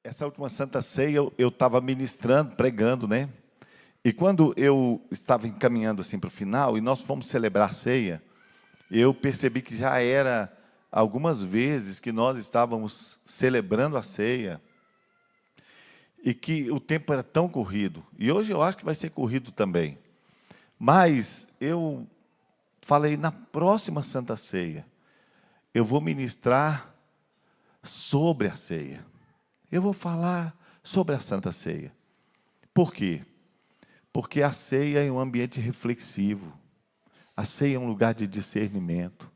Essa última Santa Ceia, eu estava ministrando, pregando, né? E quando eu estava encaminhando assim para o final, e nós fomos celebrar a ceia, eu percebi que já era algumas vezes que nós estávamos celebrando a ceia, e que o tempo era tão corrido. E hoje eu acho que vai ser corrido também. Mas eu falei, na próxima Santa Ceia, eu vou ministrar sobre a ceia. Eu vou falar sobre a Santa Ceia. Por quê? Porque a ceia é um ambiente reflexivo. A ceia é um lugar de discernimento.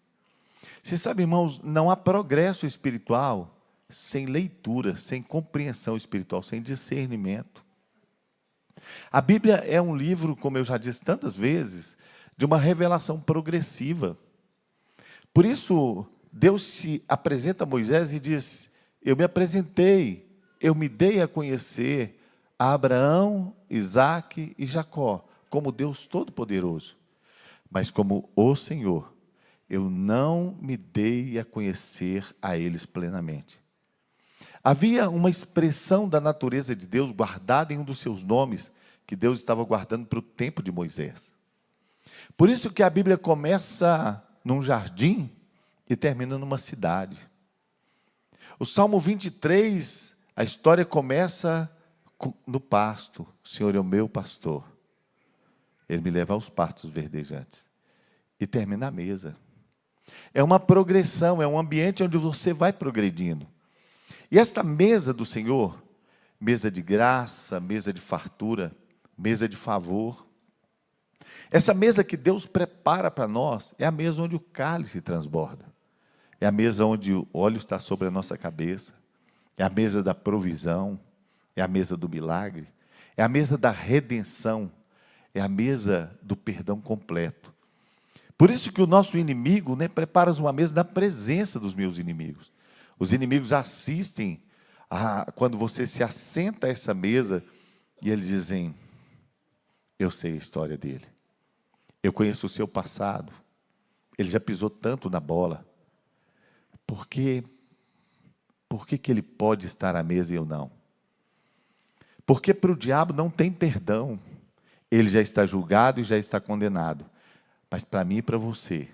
Você sabe, irmãos, não há progresso espiritual sem leitura, sem compreensão espiritual, sem discernimento. A Bíblia é um livro, como eu já disse tantas vezes, de uma revelação progressiva. Por isso, Deus se apresenta a Moisés e diz: eu me apresentei, eu me dei a conhecer a Abraão, Isaque e Jacó, como Deus Todo-Poderoso. Mas como o Senhor, eu não me dei a conhecer a eles plenamente. Havia uma expressão da natureza de Deus guardada em um dos seus nomes, que Deus estava guardando para o tempo de Moisés. Por isso que a Bíblia começa num jardim e termina numa cidade. O Salmo 23, a história começa no pasto. O Senhor é o meu pastor. Ele me leva aos pastos verdejantes. E termina a mesa. É uma progressão, é um ambiente onde você vai progredindo. E esta mesa do Senhor, mesa de graça, mesa de fartura, mesa de favor, essa mesa que Deus prepara para nós, é a mesa onde o cálice transborda. É a mesa onde o óleo está sobre a nossa cabeça. É a mesa da provisão. É a mesa do milagre. É a mesa da redenção. É a mesa do perdão completo. Por isso que o nosso inimigo, prepara uma mesa na presença dos meus inimigos. Os inimigos assistem quando você se assenta a essa mesa e eles dizem: eu sei a história dele. Eu conheço o seu passado. Ele já pisou tanto na bola. Por que ele pode estar à mesa e eu não? Porque para o diabo não tem perdão. Ele já está julgado e já está condenado. Mas para mim e para você,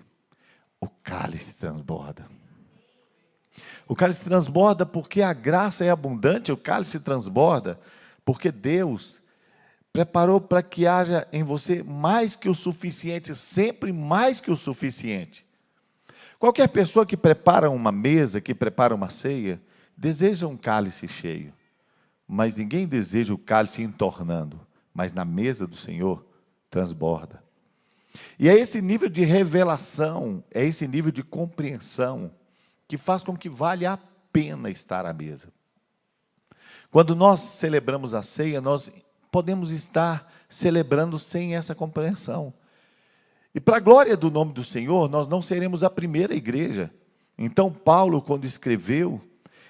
o cálice transborda. O cálice transborda porque a graça é abundante, o cálice transborda porque Deus preparou para que haja em você mais que o suficiente, sempre mais que o suficiente. Qualquer pessoa que prepara uma mesa, que prepara uma ceia, deseja um cálice cheio. Mas ninguém deseja o cálice entornando. Mas na mesa do Senhor, transborda. E é esse nível de revelação, é esse nível de compreensão, que faz com que valha a pena estar à mesa. Quando nós celebramos a ceia, nós podemos estar celebrando sem essa compreensão. E para a glória do nome do Senhor, nós não seremos a primeira igreja. Então, Paulo, quando escreveu,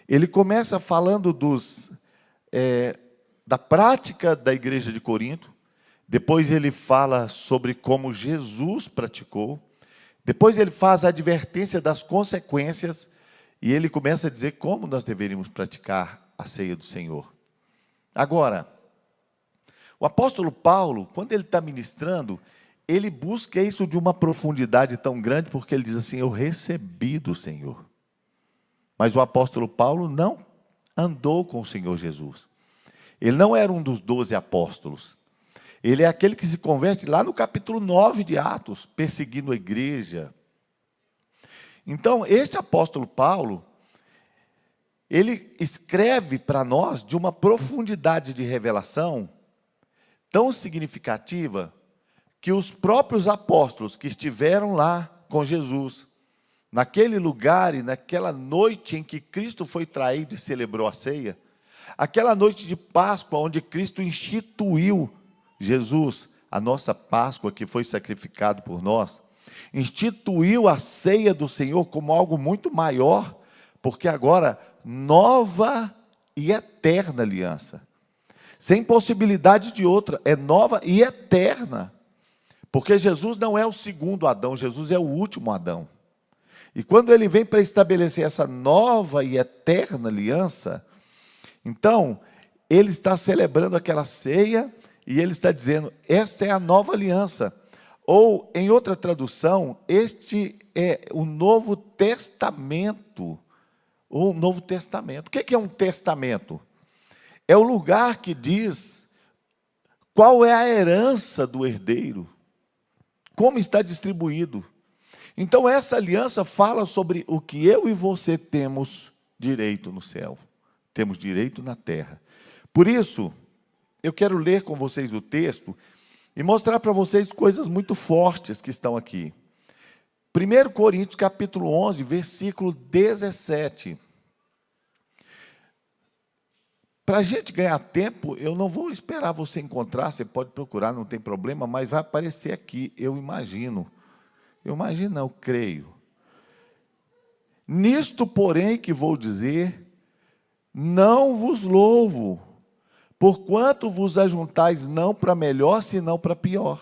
ele começa falando da prática da igreja de Corinto, depois ele fala sobre como Jesus praticou, depois ele faz a advertência das consequências, e ele começa a dizer como nós deveríamos praticar a ceia do Senhor. Agora, o apóstolo Paulo, quando ele está ministrando, ele busca isso de uma profundidade tão grande, porque ele diz assim: eu recebi do Senhor. Mas o apóstolo Paulo não andou com o Senhor Jesus. Ele não era um dos 12 apóstolos. Ele é aquele que se converte lá no capítulo 9 de Atos, perseguindo a igreja. Então, este apóstolo Paulo, ele escreve para nós de uma profundidade de revelação tão significativa, que os próprios apóstolos que estiveram lá com Jesus, naquele lugar e naquela noite em que Cristo foi traído e celebrou a ceia, aquela noite de Páscoa, onde Cristo instituiu Jesus, a nossa Páscoa que foi sacrificado por nós, instituiu a ceia do Senhor como algo muito maior, porque agora, nova e eterna aliança, sem possibilidade de outra, é nova e eterna, porque Jesus não é o segundo Adão, Jesus é o último Adão. E quando ele vem para estabelecer essa nova e eterna aliança, Então, ele está celebrando aquela ceia e ele está dizendo, esta é a nova aliança. Ou, em outra tradução, este é o Novo Testamento. Ou Novo Testamento. O que é um testamento? É o lugar que diz qual é a herança do herdeiro, como está distribuído. Então, essa aliança fala sobre o que eu e você temos direito no céu, temos direito na terra. Por isso, eu quero ler com vocês o texto e mostrar para vocês coisas muito fortes que estão aqui. 1 Coríntios, capítulo 11, versículo 17. Para a gente ganhar tempo, eu não vou esperar você encontrar, você pode procurar, não tem problema, mas vai aparecer aqui, eu imagino. Eu imagino, não, eu creio. Nisto, porém, que vou dizer, não vos louvo, porquanto vos ajuntais não para melhor, senão para pior.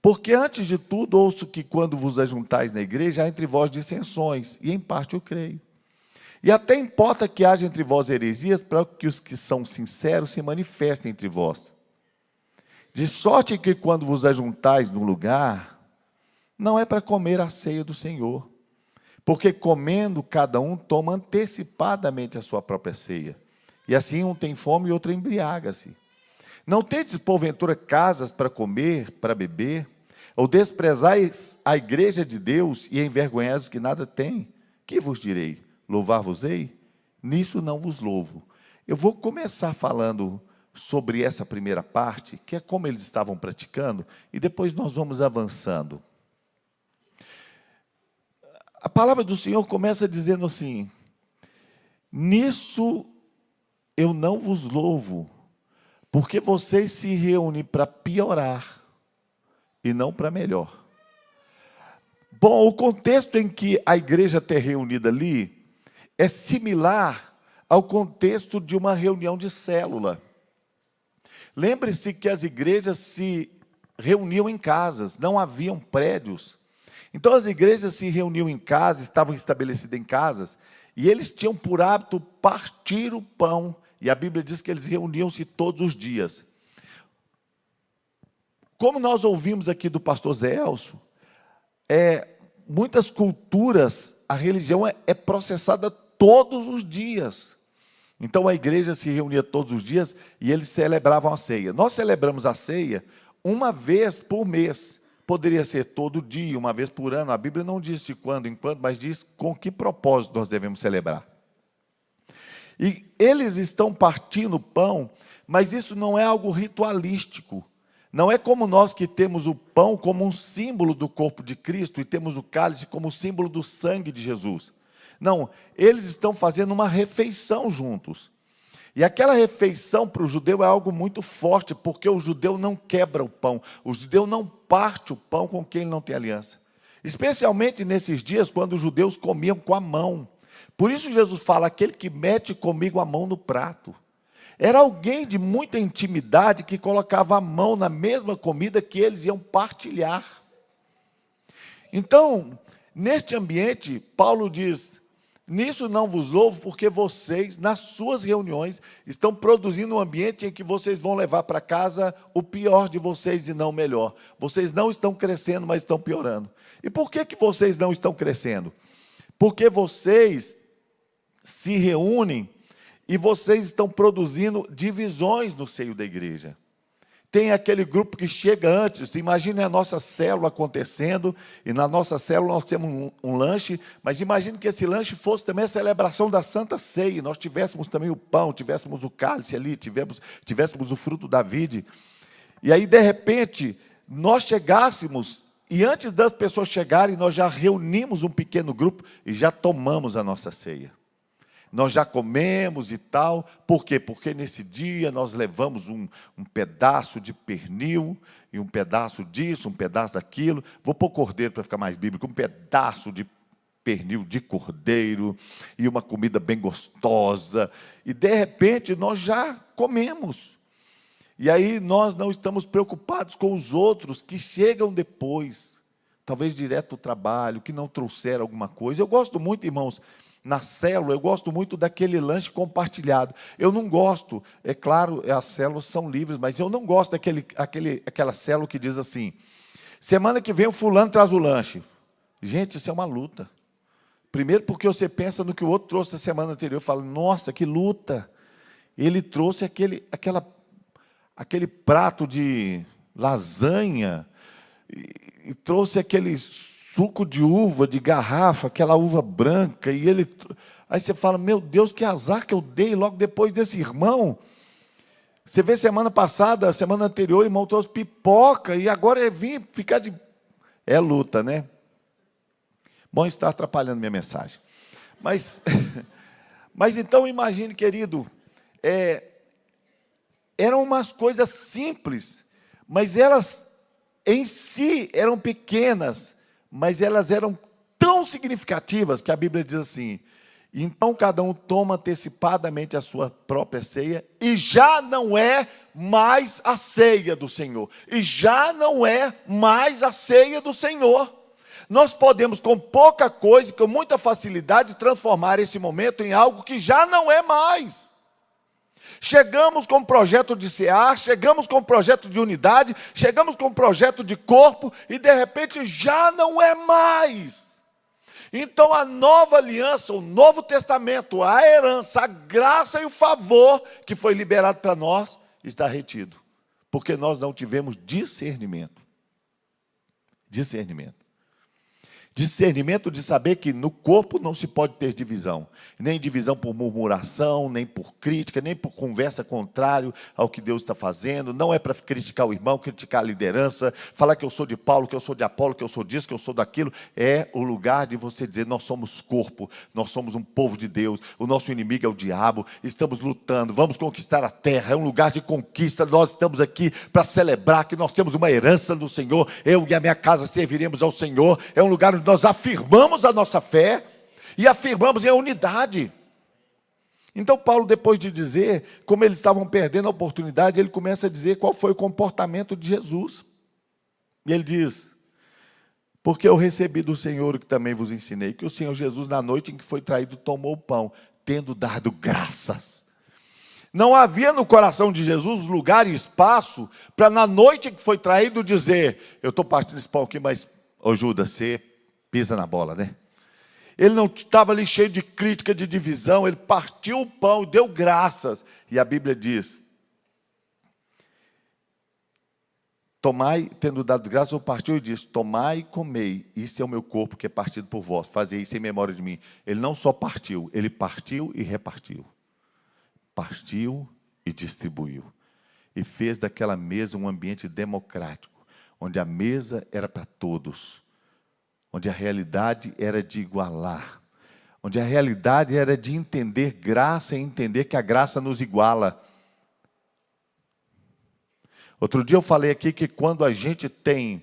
Porque antes de tudo, ouço que quando vos ajuntais na igreja, há entre vós dissensões, e em parte eu creio. E até importa que haja entre vós heresias, para que os que são sinceros se manifestem entre vós. De sorte que quando vos ajuntais num lugar, não é para comer a ceia do Senhor, porque comendo cada um toma antecipadamente a sua própria ceia. E assim um tem fome e outro embriaga-se. Não tendes, porventura, casas para comer, para beber? Ou desprezais a igreja de Deus e envergonhais os que nada têm? Que vos direi? Louvar-vos-ei? Nisso não vos louvo. Eu vou começar falando sobre essa primeira parte, que é como eles estavam praticando, e depois nós vamos avançando. A palavra do Senhor começa dizendo assim, nisso eu não vos louvo, porque vocês se reúnem para piorar e não para melhor. Bom, o contexto em que a igreja está reunida ali é similar ao contexto de uma reunião de célula. Lembre-se que as igrejas se reuniam em casas, não haviam prédios. Então as igrejas se reuniam em casas, estavam estabelecidas em casas, e eles tinham por hábito partir o pão, e a Bíblia diz que eles reuniam-se todos os dias. Como nós ouvimos aqui do pastor Zé Elcio, muitas culturas, a religião é processada todos os dias. Então a igreja se reunia todos os dias e eles celebravam a ceia. Nós celebramos a ceia uma vez por mês. Poderia ser todo dia, uma vez por ano. A Bíblia não diz de quando em quando, mas diz com que propósito nós devemos celebrar. E eles estão partindo o pão, mas isso não é algo ritualístico. Não é como nós que temos o pão como um símbolo do corpo de Cristo e temos o cálice como símbolo do sangue de Jesus. Não, eles estão fazendo uma refeição juntos. E aquela refeição para o judeu é algo muito forte, porque o judeu não quebra o pão, o judeu não parte o pão com quem ele não tem aliança. Especialmente nesses dias, quando os judeus comiam com a mão. Por isso Jesus fala, aquele que mete comigo a mão no prato. Era alguém de muita intimidade que colocava a mão na mesma comida que eles iam partilhar. Então, neste ambiente, Paulo diz, nisso não vos louvo, porque vocês, nas suas reuniões, estão produzindo um ambiente em que vocês vão levar para casa o pior de vocês e não o melhor. Vocês não estão crescendo, mas estão piorando. E por que vocês não estão crescendo? Porque vocês se reúnem e vocês estão produzindo divisões no seio da igreja. Tem aquele grupo que chega antes, imagine a nossa célula acontecendo, e na nossa célula nós temos um lanche, mas imagine que esse lanche fosse também a celebração da Santa Ceia, nós tivéssemos também o pão, tivéssemos o cálice ali, tivéssemos o fruto da vide, e aí de repente, nós chegássemos, e antes das pessoas chegarem, nós já reunimos um pequeno grupo, e já tomamos a nossa ceia. Nós já comemos e tal, por quê? Porque nesse dia nós levamos um pedaço de pernil, e um pedaço disso, um pedaço daquilo, vou pôr cordeiro para ficar mais bíblico, um pedaço de pernil de cordeiro, e uma comida bem gostosa, e de repente nós já comemos. E aí nós não estamos preocupados com os outros que chegam depois, talvez direto do trabalho, que não trouxeram alguma coisa. Eu gosto muito, irmãos, na célula, eu gosto muito daquele lanche compartilhado. Eu não gosto, é claro, as células são livres, mas eu não gosto daquela célula que diz assim, semana que vem o fulano traz o lanche. Gente, isso é uma luta. Primeiro porque você pensa no que o outro trouxe na semana anterior, fala, nossa, que luta. Ele trouxe aquele prato de lasanha, e trouxe aquele suco de uva, de garrafa, aquela uva branca, aí você fala, meu Deus, que azar que eu dei logo depois desse irmão. Você vê semana passada, semana anterior, o irmão trouxe pipoca, e agora vir ficar de... É luta, né? Bom, isso está atrapalhando minha mensagem. Mas então, imagine, querido, eram umas coisas simples, mas elas em si eram pequenas, mas elas eram tão significativas que a Bíblia diz assim, então cada um toma antecipadamente a sua própria ceia, e já não é mais a ceia do Senhor, e já não é mais a ceia do Senhor. Nós podemos com pouca coisa, com muita facilidade, transformar esse momento em algo que já não é mais. Chegamos com um projeto de cear, chegamos com um projeto de unidade, chegamos com um projeto de corpo, e de repente já não é mais. Então a nova aliança, o Novo Testamento, a herança, a graça e o favor que foi liberado para nós, está retido. Porque nós não tivemos discernimento. Discernimento de saber que no corpo não se pode ter divisão, nem divisão por murmuração, nem por crítica, nem por conversa contrário ao que Deus está fazendo. Não é para criticar o irmão, criticar a liderança, falar que eu sou de Paulo, que eu sou de Apolo, que eu sou disso, que eu sou daquilo. É o lugar de você dizer, nós somos corpo, nós somos um povo de Deus, o nosso inimigo é o diabo, estamos lutando, vamos conquistar a terra, é um lugar de conquista, nós estamos aqui para celebrar que nós temos uma herança do Senhor, eu e a minha casa serviremos ao Senhor, é um lugar onde nós afirmamos a nossa fé e afirmamos em unidade. Então Paulo, depois de dizer como eles estavam perdendo a oportunidade, ele começa a dizer qual foi o comportamento de Jesus. E ele diz, porque eu recebi do Senhor o que também vos ensinei, que o Senhor Jesus, na noite em que foi traído, tomou o pão, tendo dado graças. Não havia no coração de Jesus lugar e espaço para na noite em que foi traído dizer, eu estou partindo esse pão aqui, mas, ô Judas, você pisa na bola, né? Ele não estava ali cheio de crítica, de divisão, ele partiu o pão, deu graças. E a Bíblia diz, tomai, tendo dado graças, ele partiu e disse, tomai e comei, isto é o meu corpo que é partido por vós, fazei isso em memória de mim. Ele não só partiu, ele partiu e repartiu. Partiu e distribuiu. E fez daquela mesa um ambiente democrático, onde a mesa era para todos, onde a realidade era de igualar, onde a realidade era de entender graça e entender que a graça nos iguala. Outro dia eu falei aqui que quando a gente tem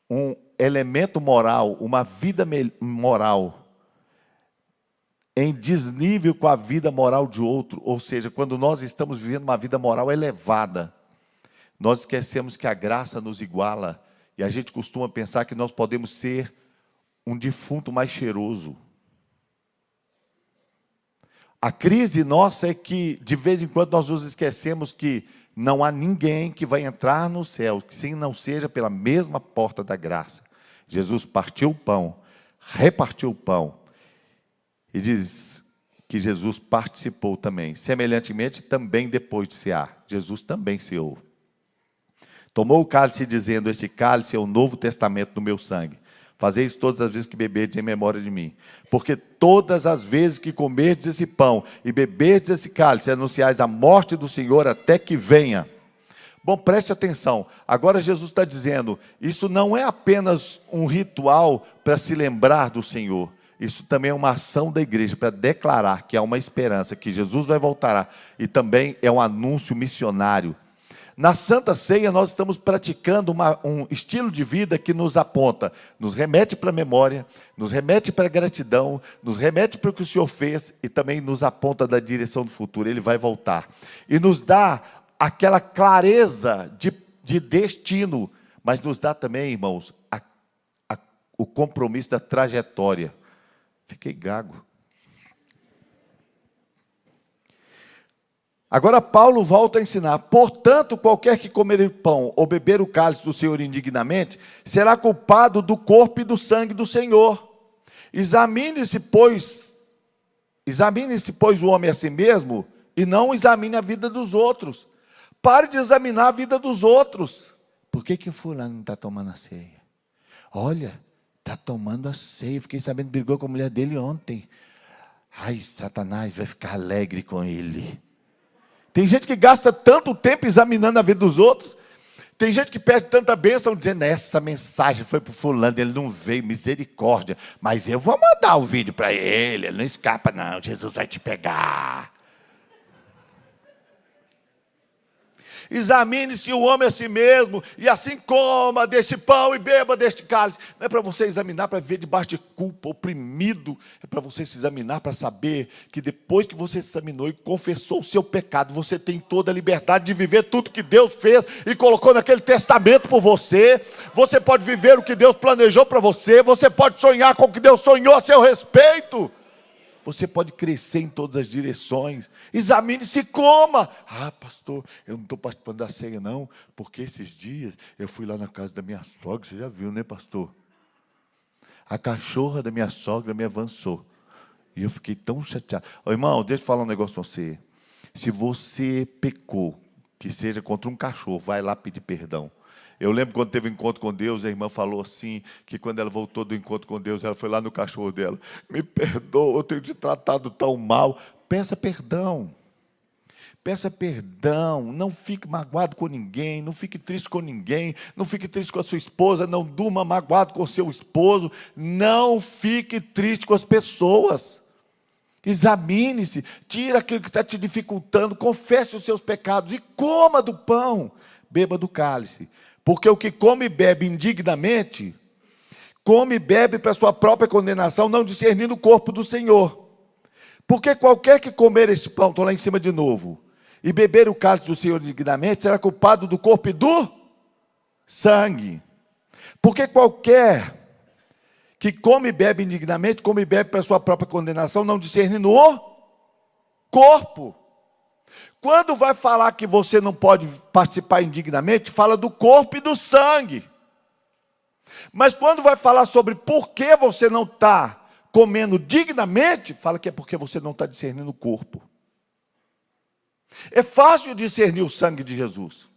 um elemento moral, uma vida moral, em desnível com a vida moral de outro, ou seja, quando nós estamos vivendo uma vida moral elevada, nós esquecemos que a graça nos iguala, e a gente costuma pensar que nós podemos ser um defunto mais cheiroso. A crise nossa é que, de vez em quando, nós nos esquecemos que não há ninguém que vai entrar no céu, que se não seja pela mesma porta da graça. Jesus partiu o pão, repartiu o pão, e diz que Jesus participou também. Semelhantemente, também depois de cear, Jesus também ceou. Tomou o cálice dizendo, este cálice é o novo testamento no meu sangue. Fazei isso todas as vezes que beberdes em memória de mim. Porque todas as vezes que comerdes esse pão e beberdes esse cálice, anunciais a morte do Senhor até que venha. Bom, preste atenção. Agora Jesus está dizendo, isso não é apenas um ritual para se lembrar do Senhor. Isso também é uma ação da igreja para declarar que há uma esperança, que Jesus vai voltar. E também é um anúncio missionário. Na Santa Ceia, nós estamos praticando um estilo de vida que nos aponta, nos remete para a memória, nos remete para a gratidão, nos remete para o que o Senhor fez e também nos aponta da direção do futuro. Ele vai voltar. E nos dá aquela clareza de destino, mas nos dá também, irmãos, o compromisso da trajetória. Fiquei gago. Agora Paulo volta a ensinar: portanto, qualquer que comer o pão ou beber o cálice do Senhor indignamente, será culpado do corpo e do sangue do Senhor. Examine-se, pois, o homem a si mesmo, e não examine a vida dos outros. Pare de examinar a vida dos outros. Por que o fulano não está tomando a ceia? Olha, está tomando a ceia. Fiquei sabendo que brigou com a mulher dele ontem. Ai, Satanás vai ficar alegre com ele. Tem gente que gasta tanto tempo examinando a vida dos outros. Tem gente que perde tanta bênção dizendo: essa mensagem foi para o fulano, ele não veio, misericórdia. Mas eu vou mandar o vídeo para ele não escapa não, Jesus vai te pegar. Examine-se o homem a si mesmo, e assim coma deste pão e beba deste cálice. Não é para você examinar para viver debaixo de culpa, oprimido. É para você se examinar para saber que depois que você se examinou e confessou o seu pecado, você tem toda a liberdade de viver tudo que Deus fez e colocou naquele testamento por você. Você pode viver o que Deus planejou para você. Você pode sonhar com o que Deus sonhou a seu respeito. Você pode crescer em todas as direções. Examine-se e coma. Ah, pastor, eu não estou participando da ceia não, porque esses dias eu fui lá na casa da minha sogra. Você já viu, né, pastor? A cachorra da minha sogra me avançou. E eu fiquei tão chateado. Ô, irmão, deixa eu falar um negócio com você. Se você pecou, que seja contra um cachorro, vai lá pedir perdão. Eu lembro quando teve um encontro com Deus, a irmã falou assim, que quando ela voltou do encontro com Deus, ela foi lá no cachorro dela: me perdoa, eu tenho te tratado tão mal. Peça perdão. Peça perdão. Não fique magoado com ninguém, não fique triste com ninguém, não fique triste com a sua esposa, não durma magoado com o seu esposo, não fique triste com as pessoas. Examine-se, tira aquilo que está te dificultando, confesse os seus pecados e coma do pão, beba do cálice. Porque o que come e bebe indignamente, come e bebe para sua própria condenação, não discernindo o corpo do Senhor. Porque qualquer que comer esse pão, estou lá em cima de novo, e beber o cálice do Senhor indignamente, será culpado do corpo e do sangue. Porque qualquer que come e bebe indignamente, come e bebe para sua própria condenação, não discernindo o corpo. Quando vai falar que você não pode participar indignamente, fala do corpo e do sangue. Mas quando vai falar sobre por que você não está comendo dignamente, fala que é porque você não está discernindo o corpo. É fácil discernir o sangue de Jesus.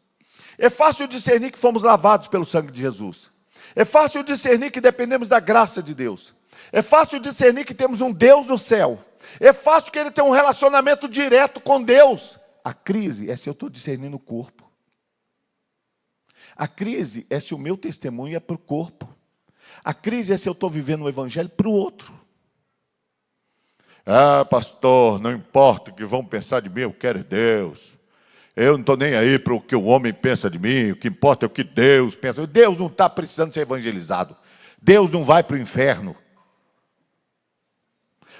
É fácil discernir que fomos lavados pelo sangue de Jesus. É fácil discernir que dependemos da graça de Deus. É fácil discernir que temos um Deus no céu. É fácil que ele tenha um relacionamento direto com Deus. A crise é se eu estou discernindo o corpo. A crise é se o meu testemunho é para o corpo. A crise é se eu estou vivendo o evangelho para o outro. Ah, pastor, não importa o que vão pensar de mim, eu quero é Deus. Eu não estou nem aí para o que o homem pensa de mim, o que importa é o que Deus pensa. Deus não está precisando ser evangelizado. Deus não vai para o inferno.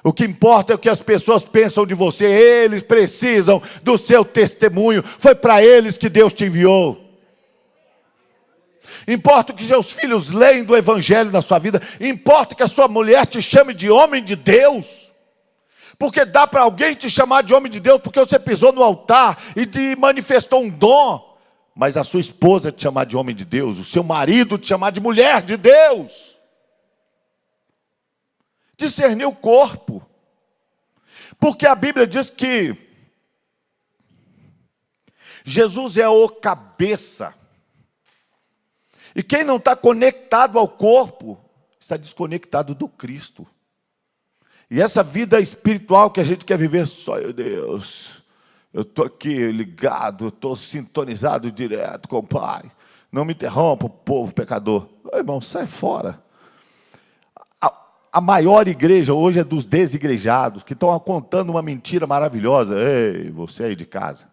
O que importa é o que as pessoas pensam de você. Eles precisam do seu testemunho. Foi para eles que Deus te enviou. Importa que seus filhos leem do evangelho na sua vida. Importa que a sua mulher te chame de homem de Deus. Porque dá para alguém te chamar de homem de Deus porque você pisou no altar e te manifestou um dom. Mas a sua esposa te chamar de homem de Deus, o seu marido te chamar de mulher de Deus. Discernir o corpo. Porque a Bíblia diz que Jesus é o cabeça. E quem não está conectado ao corpo, está desconectado do Cristo. E essa vida espiritual que a gente quer viver, só eu, Deus, eu estou aqui ligado, estou sintonizado direto com o Pai. Não me interrompa, povo pecador. Ô, irmão, sai fora. A maior igreja hoje é dos desigrejados, que estão contando uma mentira maravilhosa. Ei, você aí de casa,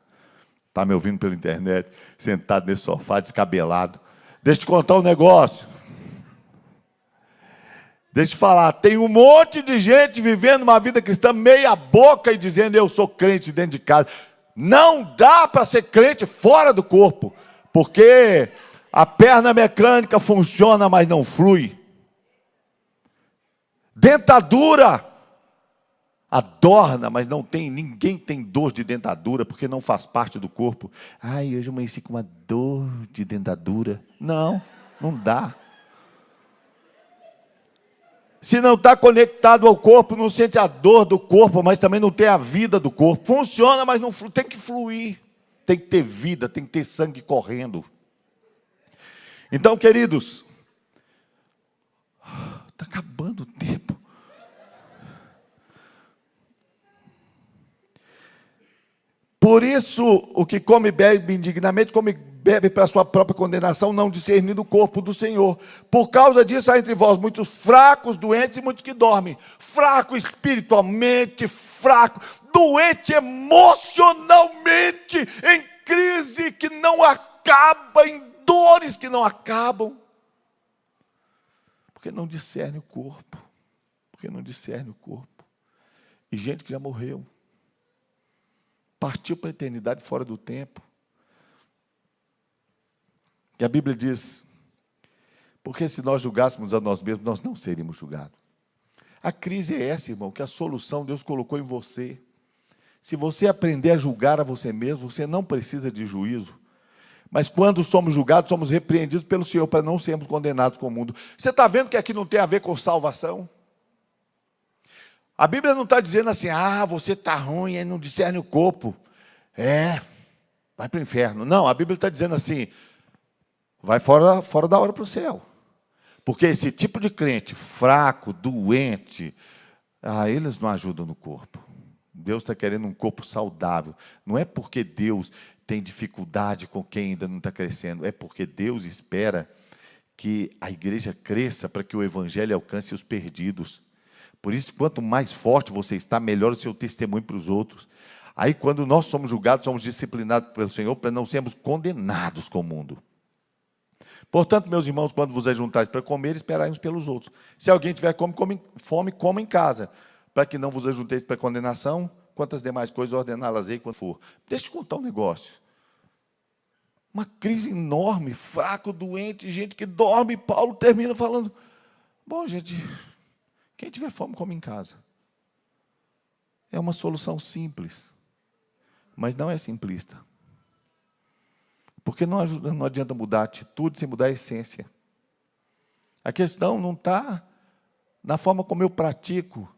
está me ouvindo pela internet, sentado nesse sofá, descabelado. Deixa eu te contar um negócio. Deixa eu te falar, tem um monte de gente vivendo uma vida cristã meia boca e dizendo: eu sou crente dentro de casa. Não dá para ser crente fora do corpo, porque a perna mecânica funciona, mas não flui. Dentadura, adorna, mas não tem, ninguém tem dor de dentadura, porque não faz parte do corpo. Ai, hoje eu amanheci com uma dor de dentadura. Não, não dá. Se não está conectado ao corpo, não sente a dor do corpo, mas também não tem a vida do corpo. Funciona, mas não tem que fluir. Tem que ter vida, tem que ter sangue correndo. Então, queridos, está acabando o tempo. Por isso, o que come e bebe indignamente, come e bebe para a sua própria condenação, não discernindo o corpo do Senhor. Por causa disso, há entre vós muitos fracos, doentes e muitos que dormem. Fraco espiritualmente, fraco, doente emocionalmente, em crise que não acaba, em dores que não acabam. Porque não discerne o corpo. Porque não discerne o corpo. E gente que já morreu. Partiu para a eternidade fora do tempo. E a Bíblia diz, porque se nós julgássemos a nós mesmos, nós não seríamos julgados. A crise é essa, irmão, que a solução Deus colocou em você. Se você aprender a julgar a você mesmo, você não precisa de juízo. Mas quando somos julgados, somos repreendidos pelo Senhor, para não sermos condenados com o mundo. Você está vendo que aqui não tem a ver com salvação? A Bíblia não está dizendo assim, você está ruim e não discerne o corpo. Vai para o inferno. Não, a Bíblia está dizendo assim, vai fora da hora para o céu. Porque esse tipo de crente, fraco, doente, eles não ajudam no corpo. Deus está querendo um corpo saudável. Não é porque Deus tem dificuldade com quem ainda não está crescendo, é porque Deus espera que a igreja cresça para que o evangelho alcance os perdidos. Por isso, quanto mais forte você está, melhor o seu testemunho para os outros. Aí, quando nós somos julgados, somos disciplinados pelo Senhor para não sermos condenados com o mundo. Portanto, meus irmãos, quando vos ajuntais para comer, esperai uns pelos outros. Se alguém tiver fome, coma em casa, para que não vos ajunteis para condenação, quantas demais coisas ordená-las-ei quando for. Deixa eu te contar um negócio. Uma crise enorme, fraco, doente, gente que dorme. Paulo termina falando, bom, gente, quem tiver fome, come em casa. É uma solução simples, mas não é simplista. Porque não adianta mudar a atitude sem mudar a essência. A questão não está na forma como eu pratico,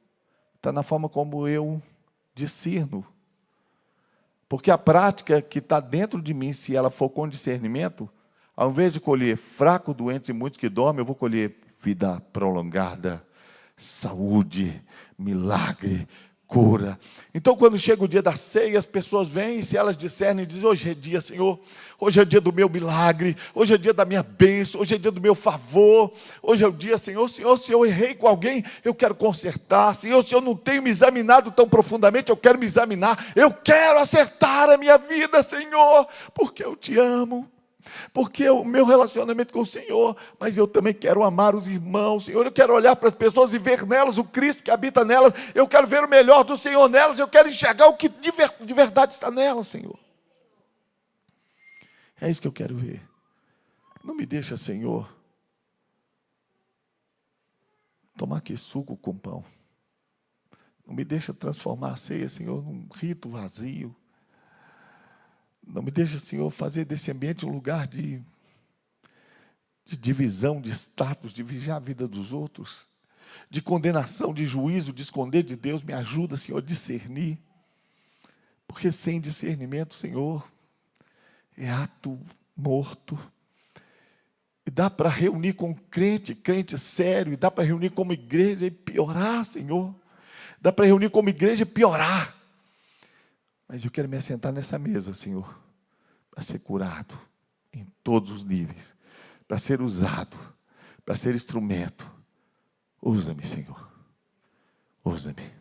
está na forma como eu discerno. Porque a prática que está dentro de mim, se ela for com discernimento, ao invés de colher fraco, doentes e muitos que dormem, eu vou colher vida prolongada, saúde, milagre, cura. Então, quando chega o dia da ceia, as pessoas vêm e se elas discernem, dizem, hoje é dia, Senhor, hoje é dia do meu milagre, hoje é dia da minha bênção, hoje é dia do meu favor, hoje é o dia, Senhor, se eu errei com alguém, eu quero consertar, Senhor, se eu não tenho me examinado tão profundamente, eu quero me examinar, eu quero acertar a minha vida, Senhor, porque eu te amo. Porque o meu relacionamento com o Senhor, mas eu também quero amar os irmãos, Senhor, eu quero olhar para as pessoas e ver nelas o Cristo que habita nelas, eu quero ver o melhor do Senhor nelas, eu quero enxergar o que de verdade está nelas, Senhor. É isso que eu quero ver. Não me deixa, Senhor, tomar aqui suco com pão. Não me deixa transformar a ceia, Senhor, num rito vazio. Não me deixa, Senhor, fazer desse ambiente um lugar de divisão, de status, de vigiar a vida dos outros, de condenação, de juízo, de esconder de Deus. Me ajuda, Senhor, a discernir. Porque sem discernimento, Senhor, é ato morto. E dá para reunir com crente sério, e dá para reunir como igreja e piorar, Senhor. Dá para reunir como igreja e piorar. Mas eu quero me assentar nessa mesa, Senhor, para ser curado em todos os níveis, para ser usado, para ser instrumento. Usa-me, Senhor. Usa-me.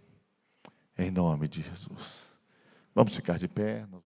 Em nome de Jesus. Vamos ficar de pé.